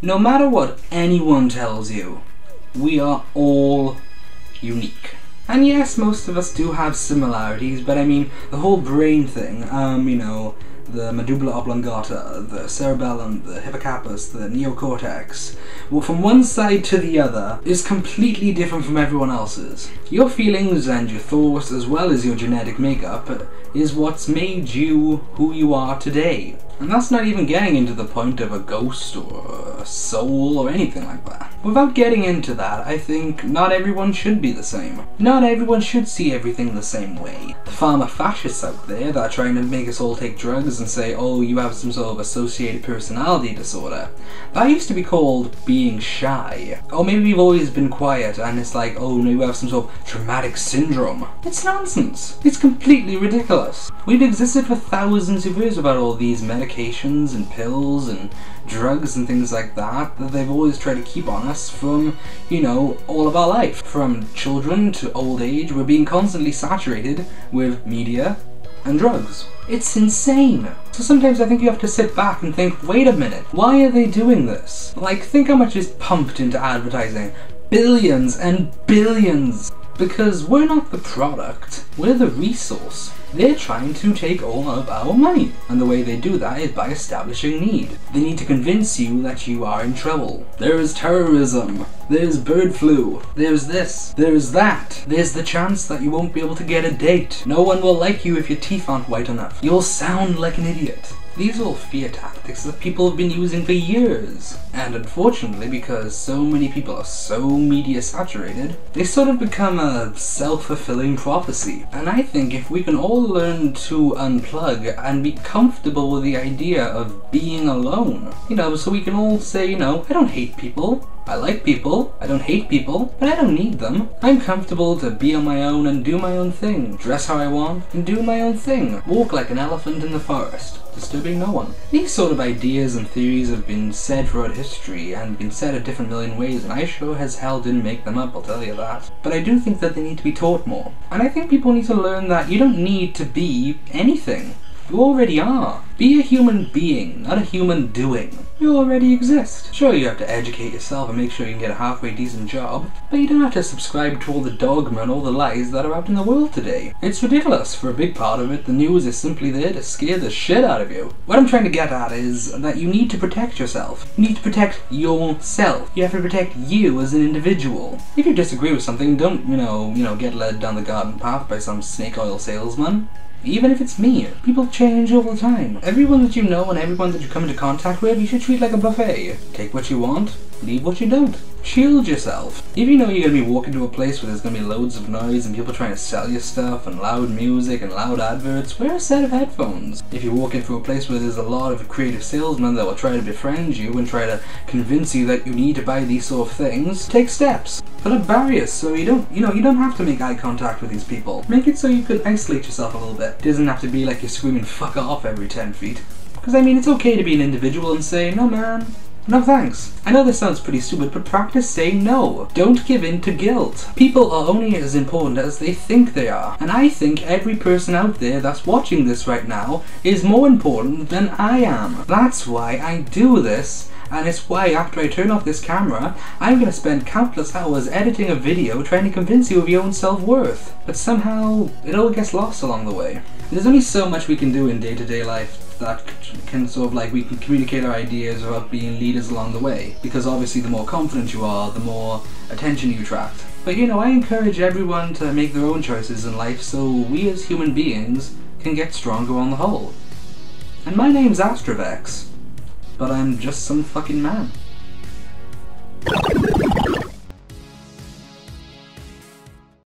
No matter what anyone tells you, we are all unique. And yes, most of us do have similarities, but I mean, the whole brain thing, you know, the medulla oblongata, the cerebellum, the hippocampus, the neocortex, well, from one side to the other, is completely different from everyone else's. Your feelings and your thoughts, as well as your genetic makeup, is what's made you who you are today. And that's not even getting into the point of a ghost or a soul or anything like that. Without getting into that, I think not everyone should be the same. Not everyone should see everything the same way. The pharma fascists out there that are trying to make us all take drugs and say, oh, you have some sort of associated personality disorder. That used to be called being shy. Or maybe we've always been quiet and it's like, oh no, you have some sort of traumatic syndrome. It's nonsense. It's completely ridiculous. We've existed for thousands of years without all these medications and pills and drugs and things like that they've always tried to keep on us from, you know, all of our life. From children to old age, we're being constantly saturated with media and drugs. It's insane. So sometimes I think you have to sit back and think, wait a minute, why are they doing this? Like, think how much is pumped into advertising. Billions and billions. Because we're not the product, we're the resource. They're trying to take all of our money, and the way they do that is by establishing need. They need to convince you that you are in trouble. There is terrorism, there's bird flu, there's this, there's that. There's the chance that you won't be able to get a date. No one will like you if your teeth aren't white enough. You'll sound like an idiot. These are all fear tactics that people have been using for years. And unfortunately, because so many people are so media saturated, they sort of become a self-fulfilling prophecy. And I think if we can all learn to unplug and be comfortable with the idea of being alone, you know, so we can all say, you know, I don't hate people. I like people, I don't hate people, but I don't need them. I'm comfortable to be on my own and do my own thing. Dress how I want and do my own thing. Walk like an elephant in the forest, disturbing no one. These sort of ideas and theories have been said throughout history and been said a different million ways, and I sure as hell didn't make them up, I'll tell you that. But I do think that they need to be taught more. And I think people need to learn that you don't need to be anything. You already are. Be a human being, not a human doing. You already exist. Sure, you have to educate yourself and make sure you can get a halfway decent job, but you don't have to subscribe to all the dogma and all the lies that are out in the world today. It's ridiculous. For a big part of it, the news is simply there to scare the shit out of you. What I'm trying to get at is that you need to protect yourself. You need to protect yourself. You have to protect you as an individual. If you disagree with something, don't, you know, get led down the garden path by some snake oil salesman. Even if it's me, people change all the time. Everyone that you know and everyone that you come into contact with, you should treat like a buffet. Take what you want, leave what you don't. Shield yourself. If you know you're going to be walking to a place where there's going to be loads of noise and people trying to sell you stuff and loud music and loud adverts, wear a set of headphones. If you're walking through a place where there's a lot of creative salesmen that will try to befriend you and try to convince you that you need to buy these sort of things, take steps. Put up barriers so you don't have to make eye contact with these people. Make it so you can isolate yourself a little bit. It doesn't have to be like you're screaming fuck off every 10 feet. Because I mean, it's okay to be an individual and say, no man, no thanks. I know this sounds pretty stupid, but practice saying no. Don't give in to guilt. People are only as important as they think they are. And I think every person out there that's watching this right now is more important than I am. That's why I do this. And it's why after I turn off this camera, I'm going to spend countless hours editing a video trying to convince you of your own self-worth. But somehow, it all gets lost along the way. There's only so much we can do in day-to-day life that can sort of like, we can communicate our ideas without being leaders along the way. Because obviously the more confident you are, the more attention you attract. But you know, I encourage everyone to make their own choices in life so we as human beings can get stronger on the whole. And my name's Astrovex. But I'm just some fucking man.